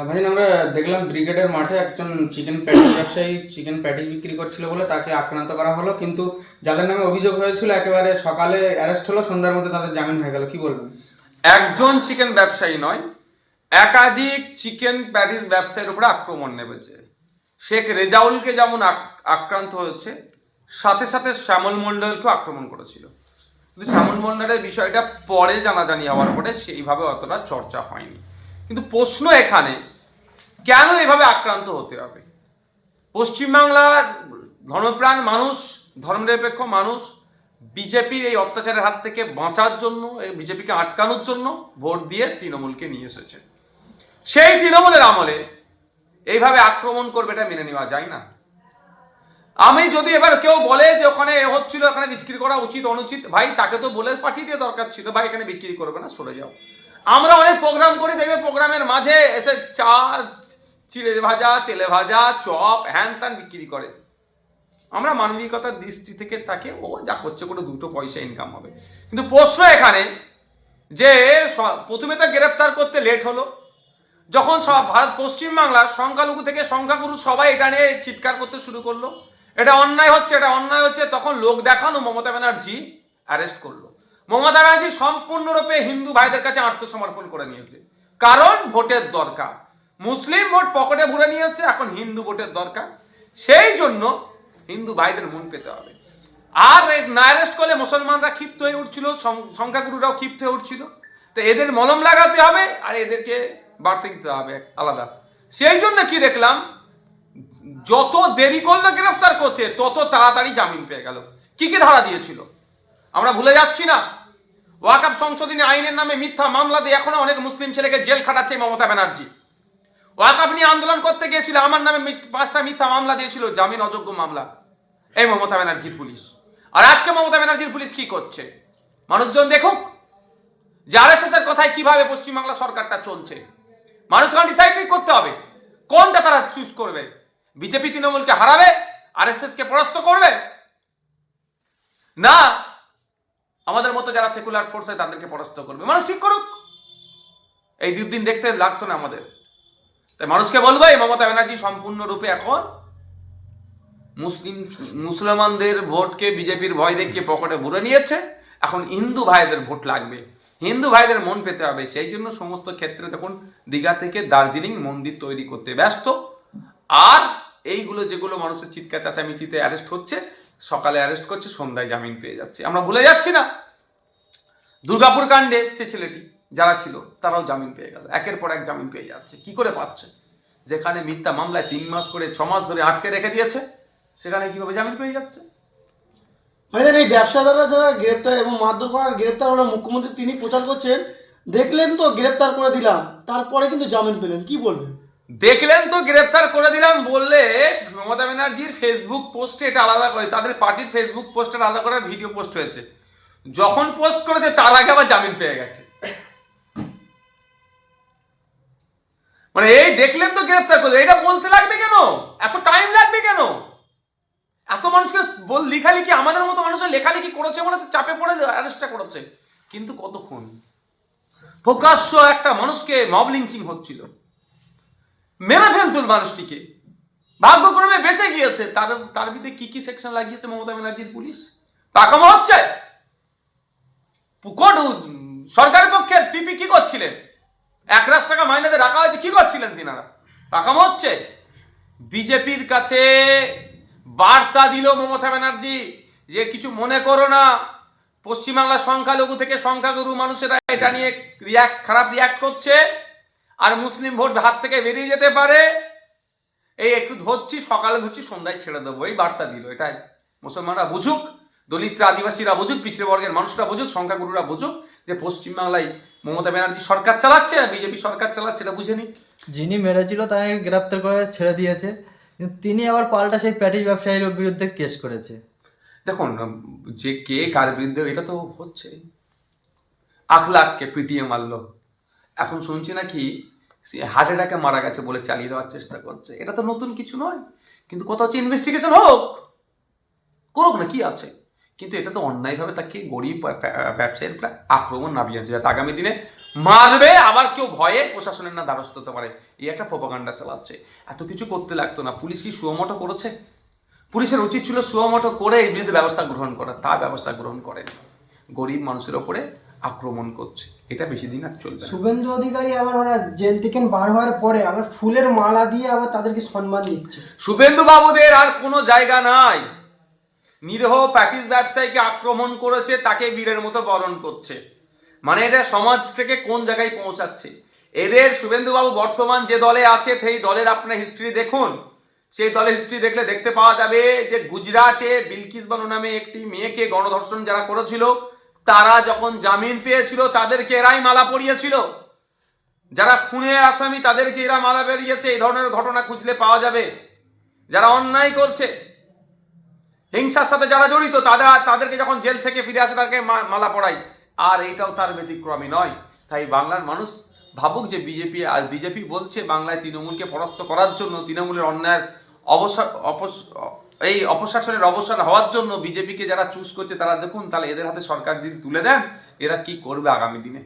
ভাই আমরা দেখলাম ব্রিগেডের মাঠে একজন চিকেন প্যাটিস ব্যবসায়ী চিকেন প্যাটিস বিক্রি করছিল বলে তাকে আক্রান্ত করা হলো, কিন্তু যাদের নামে অভিযোগ হয়েছিল একেবারে সকালে অ্যারেস্ট হলো, সন্ধ্যার মধ্যে তাদের জামিন হয়ে গেল, কি বলবেন? একজন চিকেন ব্যবসায়ী নয়, একাধিক চিকেন প্যাটিস ব্যবসায়ীর উপরে আক্রমণ নেমেছে। শেখ রেজাউলকে যেমন আক্রান্ত হয়েছে, সাথে সাথে শ্যামল মণ্ডলকেও আক্রমণ করেছিল। কিন্তু শ্যামল মণ্ডলের বিষয়টা পরে জানাজানি হওয়ার পরে সেইভাবে অতটা চর্চা হয়নি। কিন্তু প্রশ্ন এখানে, কেন এভাবে আক্রান্ত হতে হবে? পশ্চিমবাংলার ধর্মপ্রাণ মানুষ, ধর্মনিরপেক্ষ মানুষ বিজেপির এই অত্যাচারের হাত থেকে বাঁচার জন্য, বিজেপিকে আটকানোর জন্য ভোট দিয়ে তৃণমূলকে নিয়ে এসেছে। সেই তৃণমূলের আমলে এইভাবে আক্রমণ করবে, এটা মেনে নেওয়া যায় না। আমি যদি এবার কেউ বলে যে ওখানে হচ্ছিল, এখানে বিক্রি করা উচিত অনুচিত, ভাই তাকে তো বলে পাঠিয়ে দিয়ে দরকার ছিল, ভাই এখানে বিক্রি করবে না, সরে যাও। আমরা অনেক প্রোগ্রাম করি, দেখবে প্রোগ্রামের মাঝে এসে চা, চিড়ে ভাজা, তেলে ভাজা, চপ, হ্যান ত্যান বিক্রি করে। আমরা মানবিকতার দৃষ্টি থেকে তাকে ও যা করছে কোনো দুটো পয়সা ইনকাম হবে। কিন্তু প্রশ্ন এখানে যে প্রথমে তো গ্রেপ্তার করতে লেট হলো, যখন সব পশ্চিমবাংলার সংখ্যালঘু থেকে সংখ্যাগুরু সবাই এটা নিয়ে চিৎকার করতে শুরু করলো, এটা অন্যায় হচ্ছে, এটা অন্যায় হচ্ছে, তখন লোক দেখানো মমতা ব্যানার্জি অ্যারেস্ট করলো। মমতা ব্যানার্জি সম্পূর্ণরূপে হিন্দু ভাইদের কাছে আত্মসমর্পণ করে নিয়েছে, কারণ ভোটের দরকার। মুসলিম ভোট পকেটে ভরে নিয়েছে, এখন হিন্দু ভোটের দরকার, সেই জন্য হিন্দু ভাইদের মন পেতে হবে। আর না অ্যারেস্ট করলে মুসলমানরা ক্ষিপ্ত হয়ে উঠছিল, সংখ্যাগুরুরাও ক্ষিপ্ত হয়ে উঠছিল, তো এদের মলম লাগাতে হবে আর এদেরকে বাড়তে দিতে হবে আলাদা। সেই জন্য কি দেখলাম, যত দেরি করলো গ্রেফতার করতে, তত তাড়াতাড়ি জামিন পেয়ে গেল। কি কি ধারা দিয়েছিল আমরা ভুলে যাচ্ছি না। ওয়াকফ সংশোধনী আইনের নামে মিথ্যা মামলা দিয়ে এখনো অনেক মুসলিম ছেলেকে জেল খাটাচ্ছে মমতা ব্যানার্জি। ওয়াকফ নিয়ে আন্দোলন করতে গিয়েছিল, আমার নামে 5টা মিথ্যা মামলা দিয়েছিল, জামিন অযোগ্য মামলা, এই মমতা ব্যানার্জির পুলিশ। আর আজকে মমতা ব্যানার্জির পুলিশ কি করছে মানুষজন দেখুক, যে আরএসএস এর কথায় কিভাবে পশ্চিমবাংলা সরকারটা চলছে। মানুষকে ডিসাইড করতে হবে কোনটা তারা চুজ করবে। বিজেপি তৃণমূলকে হারাবে, আরএসএস কে পরাস্ত করবে, না আমাদের মতো যারা সেকুলার ফোর্স হয় তাদেরকে পরাস্ত করবে। মানুষ ঠিক করুক, এই দুদিন দেখতে লাগতো না আমাদের। তাই মানুষকে বলবো, এই মমতা ব্যানার্জি সম্পূর্ণরূপে এখন মুসলমানদের ভোটকে বিজেপির ভয় দেখিয়ে পকেটে ভরে নিয়েছে। এখন হিন্দু ভাইদের ভোট লাগবে, হিন্দু ভাইদের মন পেতে হবে। সেই জন্য সমস্ত ক্ষেত্রে দেখুন দীঘা থেকে দার্জিলিং মন্দির তৈরি করতে ব্যস্ত। আর এইগুলো যেগুলো মানুষের চিৎকার চাচামিচিতে অ্যারেস্ট হচ্ছে, সকালে অ্যারেস্ট করছে, সন্ধ্যায় জামিন পেয়ে যাচ্ছে। আমরা ভুলে যাচ্ছি না দুর্গাপুর কাণ্ডে সে ছেলেটি যারা ছিল তারাও জামিন পেয়ে গেল, একের পর এক জামিন পেয়ে যাচ্ছে। কি করে পাচ্ছে? যেখানে মিথ্যা মামলায় 3 মাস করে 6 মাস ধরে আটকে রেখে দিয়েছে, সেখানে কিভাবে জামিন পেয়ে যাচ্ছে? ভাইজান, এই ব্যবসাদাররা যারা গ্রেপ্তার এবং মারধর করার গ্রেপ্তার হলো, মুখ্যমন্ত্রী তিনি প্রচার করছেন, দেখলেন তো গ্রেপ্তার করে দিলাম, তারপরে কিন্তু জামিন পেলেন, কি বলবেন? দেখলেন তো গ্রেফতার করে দিলাম বললে মমতা ব্যানার্জির ফেসবুক পোস্টে এটা আলাদা করে, তাদের পার্টির ফেসবুক পোস্টে আলাদা করে ভিডিও পোস্ট হয়েছে। যখন পোস্ট করেছে তার আগে আবার জামিন পেয়ে গেছে। মানে এই দেখলেন তো গ্রেফতার করে, এটা বলতে লাগবে কেন? এত টাইম লাগবে কেন? এত মানুষকে লেখালেখি, আমাদের মতো মানুষের লেখালেখি করেছে বলে চাপে পড়ে অ্যারেস্টটা করেছে। কিন্তু কতক্ষণ প্রকাশ্য একটা মানুষকে মব লিঞ্চিং হচ্ছিল, মেরে ফেলতুল মানুষটিকে, ভাগ্যক্রমে বেঁচে গিয়েছে। তার ভিতরে কি কি সেকশন লাগিয়েছে মমতা ব্যানার্জির পুলিশ? পাকামো হচ্ছে। সরকারের পক্ষে পিপি কি করছিলেন? 1 লাখ টাকা মাইনেতে রাখা হয়েছে, কি করছিলেন তিনারা? পাকামো হচ্ছে। বিজেপির কাছে বার্তা দিল মমতা ব্যানার্জি যে কিছু মনে করো না, পশ্চিমবাংলার সংখ্যালঘু থেকে সংখ্যাগুরু মানুষেরা এটা নিয়ে খারাপ রিয়াক্ট করছে, আর মুসলিম ভোট হাত থেকে বেরিয়ে যেতে পারে, এই একটু ধরছি, সকালে ধরছি, সন্ধ্যায় ছেড়ে দেবো, এই বার্তা দিল। এটাই মুসলমানরা বুঝুক, দলিতরা, আদিবাসীরা বুঝুক, পিছিয়ে বর্গের মানুষরা বুঝুক, সংখ্যাগুরুরা বুঝুক যে পশ্চিমবাংলায় মমতা ব্যানার্জি সরকার চালাচ্ছে, বিজেপি সরকার চালাচ্ছে, এটা বুঝে নিক। যিনি মেরেছিল তাকে গ্রেপ্তার করে ছেড়ে দিয়েছে, কিন্তু তিনি আবার পাল্টা সেই প্যাটিস ব্যবসায়ীর বিরুদ্ধে কেস করেছে। দেখুন, যে কে কার বিরুদ্ধে, এটা তো হচ্ছে। আখলাখকে পিটিয়ে মারলো, এখন শুনছি নাকি হার্ট অ্যাটাকে মারা গেছে বলে চালিয়ে দেওয়ার চেষ্টা করছে। এটা তো নতুন কিছু নয়, কিন্তু কথা হচ্ছে ইনভেস্টিগেশন হোক, করুক না, কি আছে। কিন্তু এটা তো অন্যায়ভাবে তাকে গরিব ব্যবসায়ীর আক্রমণ নামিয়ে আনছে, যাতে আগামী দিনে মারবে, আবার কেউ ভয়ে প্রশাসনের না দ্বারস্থ হতে পারে, এই একটা প্রপাগান্ডা চালাচ্ছে। এত কিছু করতে লাগতো না। পুলিশ কি সুমোটো করেছে? পুলিশের উচিত ছিল সুমোটো করে এই বিরুদ্ধে ব্যবস্থা গ্রহণ করা, তা ব্যবস্থা গ্রহণ করেনি। গরিব মানুষের ওপরে আক্রমণ করছে, এটা বেশি দিন আর চলবে না। শুভেন্দু অধিকারী আবার ওরা জেল থেকে বার হওয়ার পরে আবার ফুলের মালা দিয়ে আবার তাদেরকে সম্মান দিচ্ছে। শুভেন্দু বাবুদের আর কোনো জায়গা নাই। নিরীহ প্যাটিস ব্যবসায়ীকে আক্রমণ করেছে, তাকে বীরের মতো বরণ করছে, মানে এটা সমাজ থেকে কোন জায়গায় পৌঁছাচ্ছে এদের। শুভেন্দুবাবু বর্তমান যে দলে আছে সেই দলের আপনার হিস্ট্রি দেখুন, সেই দলের হিস্ট্রি দেখলে দেখতে পাওয়া যাবে যে গুজরাটে বিলকিস বানু নামে একটি মেয়েকে গণধর্ষণ যারা করেছিল, তারা যখন জামিন পেয়েছিল তাদেরকে এরাই মালা পরিয়েছিল। যারা খুনের আসামি তাদেরকে এরা মালা বেরিয়েছে। এই ধরনের ঘটনা খুঁজলে পাওয়া যাবে। যারা অন্যায় করছে, হিংসার সাথে যারা জড়িত, তাদেরকে যখন জেল থেকে ফিরে আসে তাদেরকে মালা পরাই। আর এইটাও তার ব্যতিক্রমী নয়। তাই বাংলার মানুষ ভাবুক যে বিজেপি বলছে বাংলায় তৃণমূলকে পরাস্ত করার জন্য, তৃণমূলের অন্যায়ের এই অপশাসনের অবসান হওয়ার জন্য বিজেপিকে যারা চুজ করছে তারা দেখুন, তাহলে এদের হাতে সরকার যদি তুলে দেন এরা কি করবে আগামী দিনে।